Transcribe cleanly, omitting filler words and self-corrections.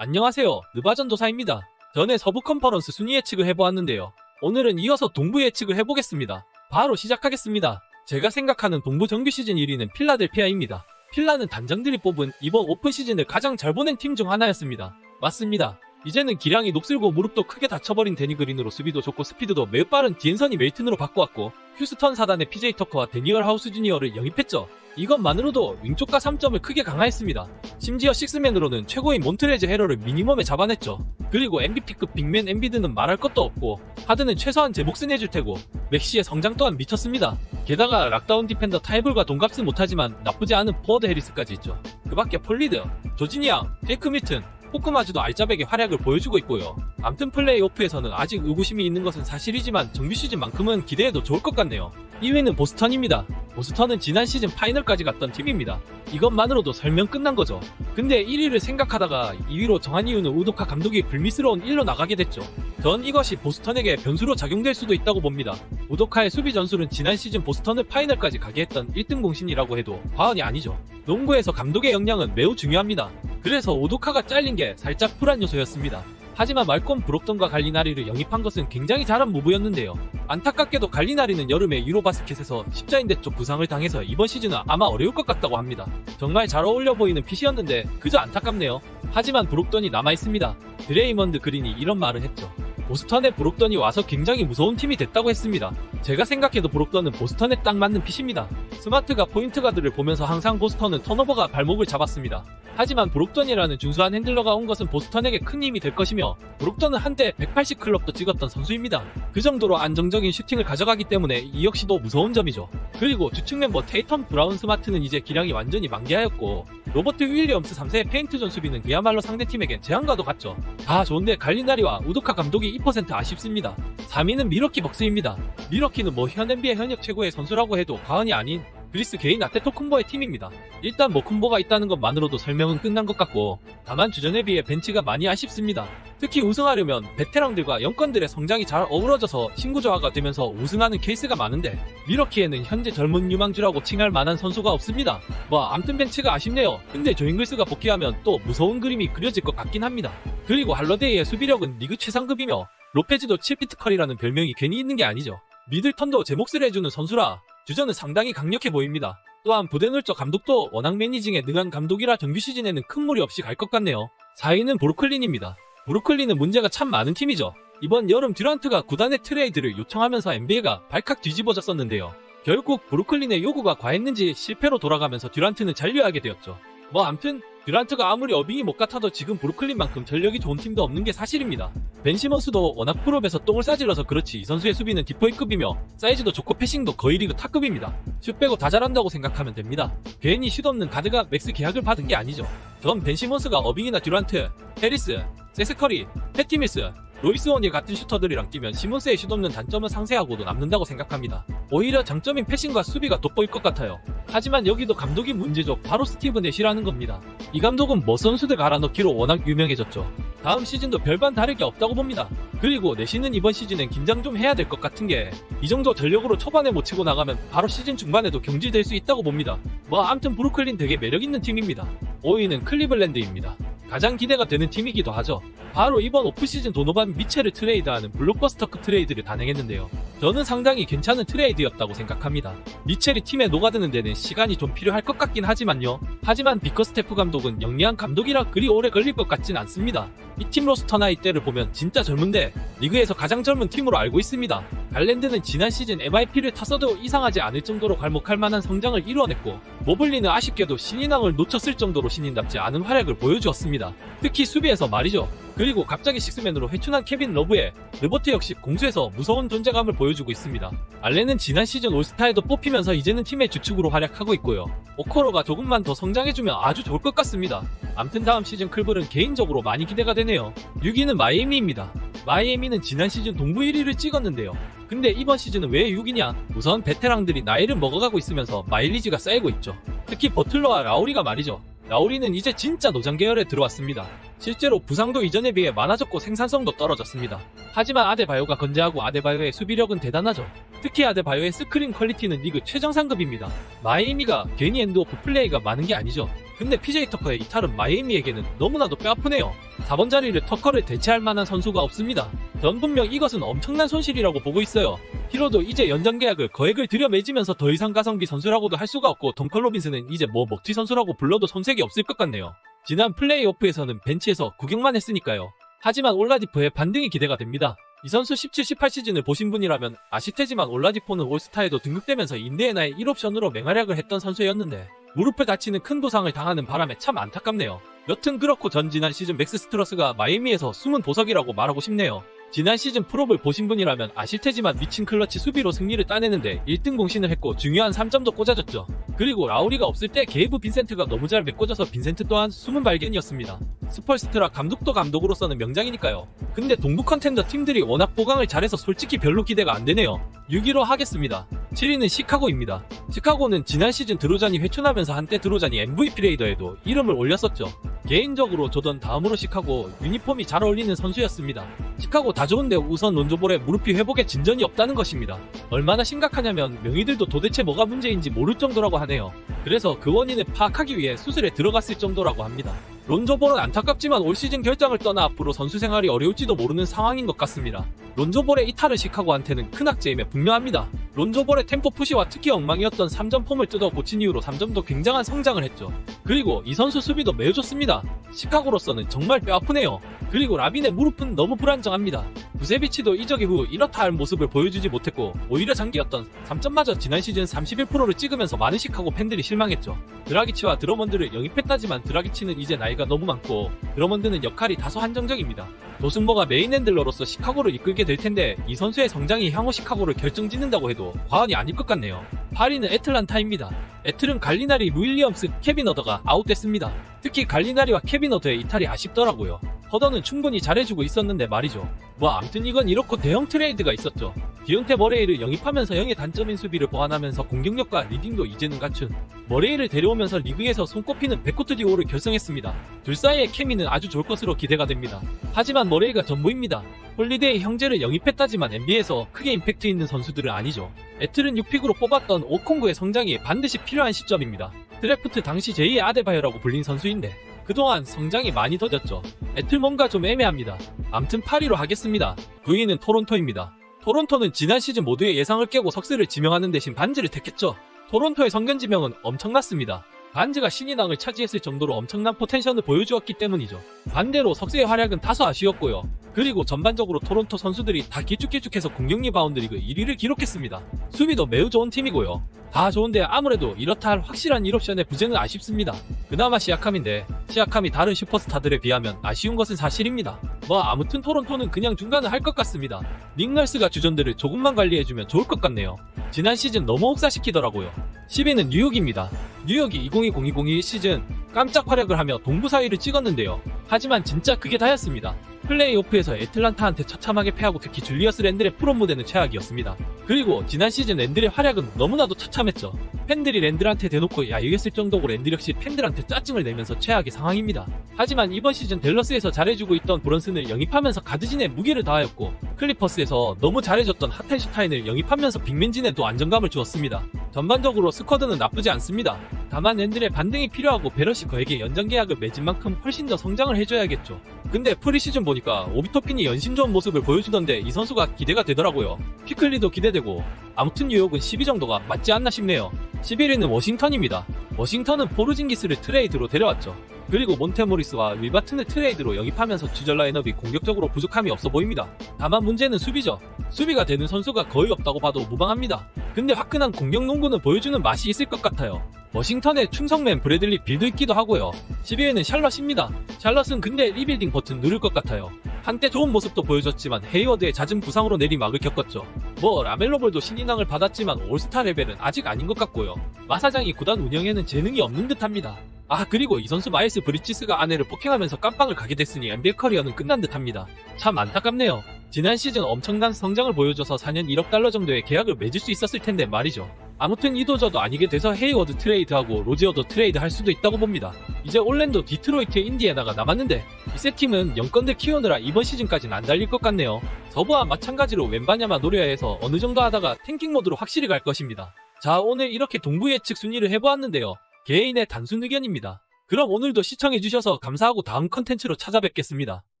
안녕하세요. 느바전도사입니다. 전에 서부 컨퍼런스 순위 예측을 해보았는데요. 오늘은 이어서 동부 예측을 해보겠습니다. 바로 시작하겠습니다. 제가 생각하는 동부 정규 시즌 1위는 필라델피아입니다. 필라는 단장들이 뽑은 이번 오픈 시즌을 가장 잘 보낸 팀 중 하나였습니다. 맞습니다. 이제는 기량이 녹슬고 무릎도 크게 다쳐버린 데니 그린으로 수비도 좋고 스피드도 매우 빠른 디앤서니 메이튼으로 바꿔왔고, 휴스턴 사단의 PJ 터커와 데니얼 하우스 주니어를 영입했죠. 이것만으로도 윙쪽과 3점을 크게 강화했습니다. 심지어 식스맨으로는 최고인 몬트레즈 헤러를 미니멈에 잡아냈죠. 그리고 MVP급 빅맨 엠비드는 말할 것도 없고, 하드는 최소한 제 몫은 해줄 테고, 맥시의 성장 또한 미쳤습니다. 게다가 락다운 디펜더 타이블과 동갑은 못하지만 나쁘지 않은 포워드 해리스까지 있죠. 그 밖에 폴리드, 조지니앙, 테이크 미튼, 포크마즈도 알짜배기 활약을 보여주고 있고요. 암튼 플레이오프에서는 아직 의구심이 있는 것은 사실이지만 정규 시즌만큼은 기대해도 좋을 것 같네요. 2위는 보스턴입니다. 보스턴은 지난 시즌 파이널까지 갔던 팀입니다. 이것만으로도 설명 끝난 거죠. 근데 1위를 생각하다가 2위로 정한 이유는 우도카 감독이 불미스러운 1로 나가게 됐죠. 전 이것이 보스턴에게 변수로 작용될 수도 있다고 봅니다. 우도카의 수비 전술은 지난 시즌 보스턴을 파이널까지 가게 했던 1등 공신이라고 해도 과언이 아니죠. 농구에서 감독의 역량은 매우 중요합니다. 그래서 우도카가 잘린 게 살짝 불안 요소였습니다. 하지만 말콤 브록턴과 갈리나리를 영입한 것은 굉장히 잘한 무브였는데요. 안타깝게도 갈리나리는 여름에 유로바스켓에서 십자인대 쪽 부상을 당해서 이번 시즌은 아마 어려울 것 같다고 합니다. 정말 잘 어울려 보이는 핏이었는데 그저 안타깝네요. 하지만 브록턴이 남아있습니다. 드레이먼드 그린이 이런 말을 했죠. 보스턴에 브록턴이 와서 굉장히 무서운 팀이 됐다고 했습니다. 제가 생각해도 브록턴은 보스턴에 딱 맞는 핏입니다. 스마트가 포인트 가드를 보면서 항상 보스턴은 턴오버가 발목을 잡았습니다. 하지만 브록턴이라는 준수한 핸들러가 온 것은 보스턴에게 큰 힘이 될 것이며, 브록턴은 한때 180 클럽도 찍었던 선수입니다. 그 정도로 안정적인 슈팅을 가져가기 때문에 이 역시도 무서운 점이죠. 그리고 주축 멤버 테이텀 브라운 스마트는 이제 기량이 완전히 만개하였고, 로버트 윌리엄스 3세의 페인트 전수비는 그야말로 상대팀에겐 재앙과도 같죠. 다 좋은데 갈리나리와 우도카 감독이 2% 아쉽습니다. 3위는 미러키 벅스입니다. 미러키는 현 NBA 현역 최고의 선수라고 해도 과언이 아닌 그리스 개인 아테토쿤보의 팀입니다. 일단 쿤보가 있다는 것만으로도 설명은 끝난 것 같고, 다만 주전에 비해 벤치가 많이 아쉽습니다. 특히 우승하려면 베테랑들과 영권들의 성장이 잘 어우러져서 신구조화가 되면서 우승하는 케이스가 많은데, 미러키에는 현재 젊은 유망주라고 칭할 만한 선수가 없습니다. 암튼 벤치가 아쉽네요. 근데 조잉글스가 복귀하면 또 무서운 그림이 그려질 것 같긴 합니다. 그리고 할러데이의 수비력은 리그 최상급이며, 로페즈도 7피트 컬이라는 별명이 괜히 있는 게 아니죠. 미들턴도 제 몫을 해주는 선수라 주전은 상당히 강력해 보입니다. 또한 부데놀처 감독도 워낙 매니징에 능한 감독이라 정규 시즌에는 큰 무리 없이 갈 것 같네요. 4위는 브루클린입니다. 브루클린은 문제가 참 많은 팀이죠. 이번 여름 듀란트가 구단의 트레이드를 요청하면서 NBA가 발칵 뒤집어졌었는데요. 결국 브루클린의 요구가 과했는지 실패로 돌아가면서 듀란트는 잔류하게 되었죠. 암튼 듀란트가 아무리 어빙이 못 같아도 지금 브루클린만큼 전력이 좋은 팀도 없는 게 사실입니다. 벤 시먼스도 워낙 프롭에서 똥을 싸질러서 그렇지 이 선수의 수비는 디포이급이며 사이즈도 좋고 패싱도 거의 리그 탑급입니다. 슛 빼고 다 잘한다고 생각하면 됩니다. 괜히 슛 없는 가드가 맥스 계약을 받은 게 아니죠. 전 벤 시먼스가 어빙이나 듀란트, 해리스, 세스 커리, 패티 밀스, 로이스 원일 같은 슈터들이랑 뛰면 시몬스의 슛 없는 단점은 상쇄하고도 남는다고 생각합니다. 오히려 장점인 패싱과 수비가 돋보일 것 같아요. 하지만 여기도 감독이 문제죠. 바로 스티브 내시라는 겁니다. 이 감독은 선수들 갈아넣기로 워낙 유명해졌죠. 다음 시즌도 별반 다를 게 없다고 봅니다. 그리고 내시는 이번 시즌엔 긴장 좀 해야 될 것 같은 게, 이 정도 전력으로 초반에 못 치고 나가면 바로 시즌 중반에도 경질될 수 있다고 봅니다. 암튼 브루클린 되게 매력있는 팀입니다. 5위는 클리블랜드입니다. 가장 기대가 되는 팀이기도 하죠. 바로 이번 오프시즌 도노반 미첼을 트레이드하는 블록버스터급 트레이드를 단행했는데요. 저는 상당히 괜찮은 트레이드였다고 생각합니다. 미첼이 팀에 녹아드는 데는 시간이 좀 필요할 것 같긴 하지만요. 하지만 비커스테프 감독은 영리한 감독이라 그리 오래 걸릴 것 같진 않습니다. 이 팀 로스터 나이대를 보면 진짜 젊은데 리그에서 가장 젊은 팀으로 알고 있습니다. 갈랜드는 지난 시즌 MIP를 탔어도 이상하지 않을 정도로 괄목할 만한 성장을 이뤄냈고, 모블리는 아쉽게도 신인왕을 놓쳤을 정도로 신인답지 않은 활약을 보여주었습니다. 특히 수비에서 말이죠. 그리고 갑자기 식스맨으로 회춘한 케빈 러브에 르버트 역시 공수에서 무서운 존재감을 보여주고 있습니다. 알렌은 지난 시즌 올스타에도 뽑히면서 이제는 팀의 주축으로 활약하고 있고요. 오코로가 조금만 더 성장해주면 아주 좋을 것 같습니다. 암튼 다음 시즌 클블은 개인적으로 많이 기대가 되네요. 6위는 마이애미입니다. 마이애미는 지난 시즌 동부 1위를 찍었는데요. 근데 이번 시즌은 왜 6위냐? 우선 베테랑들이 나이를 먹어가고 있으면서 마일리지가 쌓이고 있죠. 특히 버틀러와 라우리가 말이죠. 라우리는 이제 진짜 노장 계열에 들어왔습니다. 실제로 부상도 이전에 비해 많아졌고 생산성도 떨어졌습니다. 하지만 아데바요가 건재하고 아데바요의 수비력은 대단하죠. 특히 아데바요의 스크린 퀄리티는 리그 최정상급입니다. 마이애미가 괜히 엔드오프 플레이가 많은 게 아니죠. 근데 PJ 터커의 이탈은 마이애미에게는 너무나도 뼈아프네요. 4번 자리를 터커를 대체할 만한 선수가 없습니다. 전 분명 이것은 엄청난 손실이라고 보고 있어요. 히로도 이제 연장 계약을 거액을 들여 맺으면서 더 이상 가성비 선수라고도 할 수가 없고 덩컨 로빈스는 이제 뭐 먹튀 선수라고 불러도 손색이 없을 것 같네요. 지난 플레이오프에서는 벤치에서 구경만 했으니까요. 하지만 올라디포의 반등이 기대가 됩니다. 이 선수 17, 18 시즌을 보신 분이라면 아시테지만 올라디포는 올스타에도 등극되면서 인디애나의 1옵션으로 맹활약을 했던 선수였는데 무릎을 다치는 큰 부상을 당하는 바람에 참 안타깝네요. 여튼 그렇고 전 지난 시즌 맥스 스트러스가 마이애미에서 숨은 보석이라고 말하고 싶네요. 지난 시즌 프로볼 보신 분이라면 아실 테지만 미친 클러치 수비로 승리를 따내는데 1등 공신을 했고 중요한 3점도 꽂아줬죠. 그리고 라우리가 없을 때 게이브 빈센트가 너무 잘 메꿔져서 빈센트 또한 숨은 발견이었습니다. 스펄스트라 감독도 감독으로서는 명장이니까요. 근데 동부 컨텐더 팀들이 워낙 보강을 잘해서 솔직히 별로 기대가 안 되네요. 6위로 하겠습니다. 7위는 시카고입니다. 시카고는 지난 시즌 드로잔이 회춘하면서 한때 드로잔이 MVP 레이더에도 이름을 올렸었죠. 개인적으로 저던 다음으로 시카고 유니폼이 잘 어울리는 선수였습니다. 시카고 다 좋은데 우선 론조볼의 무릎이 회복에 진전이 없다는 것입니다. 얼마나 심각하냐면 명의들도 도대체 뭐가 문제인지 모를 정도라고 하네요. 그래서 그 원인을 파악하기 위해 수술에 들어갔을 정도라고 합니다. 론조볼은 안타깝지만 올 시즌 결장을 떠나 앞으로 선수 생활이 어려울지도 모르는 상황인 것 같습니다. 론조볼의 이탈은 시카고한테는 큰 악재임에 분명합니다. 론조볼의 템포 푸시와 특히 엉망이었던 3점 폼을 뜯어 고친 이후로 3점도 굉장한 성장을 했죠. 그리고 이 선수 수비도 매우 좋습니다. 시카고로서는 정말 뼈아프네요. 그리고 라빈의 무릎은 너무 불안정합니다. 부세비치도 이적 이후 이렇다 할 모습을 보여주지 못했고 오히려 장기였던 3점마저 지난 시즌 31%를 찍으면서 많은 시카고 팬들이 실망했죠. 드라기치와 드러먼드를 영입했다지만 드라기치는 이제 나이가 너무 많고 드러먼드는 역할이 다소 한정적입니다. 도승모가 메인 핸들러로서 시카고를 이끌게 될 텐데 이 선수의 성장이 향후 시카고를 결정짓는다고 해도 과언이 아닐 것 같네요. 8위는 애틀란타입니다. 애틀은 갈리나리, 루윌리엄스, 케빈 어더가 아웃됐습니다. 특히 갈리나리와 케빈 어더의 이탈이 아쉽더라고요. 허더는 충분히 잘해주고 있었는데 말이죠. 뭐 암튼 이건 이렇고 대형 트레이드가 있었죠. 디온테 머레이를 영입하면서 영의 단점인 수비를 보완하면서 공격력과 리딩도 이제는 갖춘 머레이를 데려오면서 리그에서 손꼽히는 백코트 듀오를 결성했습니다. 둘 사이의 케미는 아주 좋을 것으로 기대가 됩니다. 하지만 머레이가 전부입니다. 홀리데이 형제를 영입했다지만 NBA에서 크게 임팩트 있는 선수들은 아니죠. 애틀은 6픽으로 뽑았던 오콩구의 성장이 반드시 필요한 시점입니다. 드래프트 당시 제2의 아데바요라고 불린 선수인데 그동안 성장이 많이 더뎠죠. 애틀 뭔가 좀 애매합니다. 암튼 8위로 하겠습니다. 9위는 토론토입니다. 토론토는 지난 시즌 모두의 예상을 깨고 석스를 지명하는 대신 반지를 택했죠. 토론토의 성견 지명은 엄청났습니다. 반지가 신인왕을 차지했을 정도로 엄청난 포텐셜을 보여주었기 때문이죠. 반대로 석스의 활약은 다소 아쉬웠고요. 그리고 전반적으로 토론토 선수들이 다 길쭉길쭉해서 공격 리바운드 리그 1위를 기록했습니다. 수비도 매우 좋은 팀이고요. 다 좋은데 아무래도 이렇다 할 확실한 1옵션의 부재는 아쉽습니다. 그나마 시아캄인데 시아캄이 다른 슈퍼스타들에 비하면 아쉬운 것은 사실입니다. 뭐 아무튼 토론토는 그냥 중간을 할 것 같습니다. 닉 널스가 주전들을 조금만 관리해주면 좋을 것 같네요. 지난 시즌 너무 혹사시키더라고요. 10위는 뉴욕입니다. 뉴욕이 2020-2021 시즌 깜짝 활약을 하며 동부 4위를 찍었는데요. 하지만 진짜 그게 다였습니다. 플레이오프에서 애틀란타한테 처참하게 패하고 특히 줄리어스 랜들의 프로 무대는 최악이었습니다. 그리고 지난 시즌 랜들의 활약은 너무나도 처참했죠. 팬들이 랜들한테 대놓고 야유했을 정도고 랜들 역시 팬들한테 짜증을 내면서 최악의 상황입니다. 하지만 이번 시즌 댈러스에서 잘해주고 있던 브런슨을 영입하면서 가드진에 무게를 다하였고 클리퍼스에서 너무 잘해줬던 하텐슈타인을 영입하면서 빅맨진에 또 안정감을 주었습니다. 전반적으로 스쿼드는 나쁘지 않습니다. 다만 랜들의 반등이 필요하고 베럿이 그에게 연장 계약을 맺은 만큼 훨씬 더 성장을 해줘야겠죠. 근데 프리시즌 보니까 오비토핀이 연심 좋은 모습을 보여주던데 이 선수가 기대가 되더라고요. 피클리도 기대되고 아무튼 뉴욕은 10위 정도가 맞지 않나 싶네요. 11위는 워싱턴입니다. 워싱턴은 포르징기스를 트레이드로 데려왔죠. 그리고 몬테모리스와 윌바튼을 트레이드로 영입하면서 주전 라인업이 공격적으로 부족함이 없어 보입니다. 다만 문제는 수비죠. 수비가 되는 선수가 거의 없다고 봐도 무방합니다. 근데 화끈한 공격 농구는 보여주는 맛이 있을 것 같아요. 워싱턴의 충성맨 브래들리 빌도 있기도 하고요. 12위는 샬럿입니다. 샬럿은 근데 리빌딩 버튼 누를 것 같아요. 한때 좋은 모습도 보여줬지만 헤이워드의 잦은 부상으로 내리막을 겪었죠. 뭐 라멜로볼도 신인왕을 받았지만 올스타 레벨은 아직 아닌 것 같고요. 마사장이 구단 운영에는 재능이 없는 듯합니다. 아 그리고 이 선수 마일스 브리치스가 아내를 폭행하면서 깜빵을 가게 됐으니 NBA 커리어는 끝난 듯합니다. 참 안타깝네요. 지난 시즌 엄청난 성장을 보여줘서 4년 1억 달러 정도의 계약을 맺을 수 있었을 텐데 말이죠. 아무튼 이도저도 아니게 돼서 헤이워드 트레이드하고 로지어도 트레이드 할 수도 있다고 봅니다. 이제 올랜도, 디트로이트, 인디애나가 남았는데 이 세 팀은 영건들 키우느라 이번 시즌까지는 안 달릴 것 같네요. 저부와 마찬가지로 웬바냐마 노려야 해서 어느 정도 하다가 탱킹 모드로 확실히 갈 것입니다. 자 오늘 이렇게 동부 예측 순위를 해보았는데요. 개인의 단순 의견입니다. 그럼 오늘도 시청해주셔서 감사하고 다음 컨텐츠로 찾아뵙겠습니다.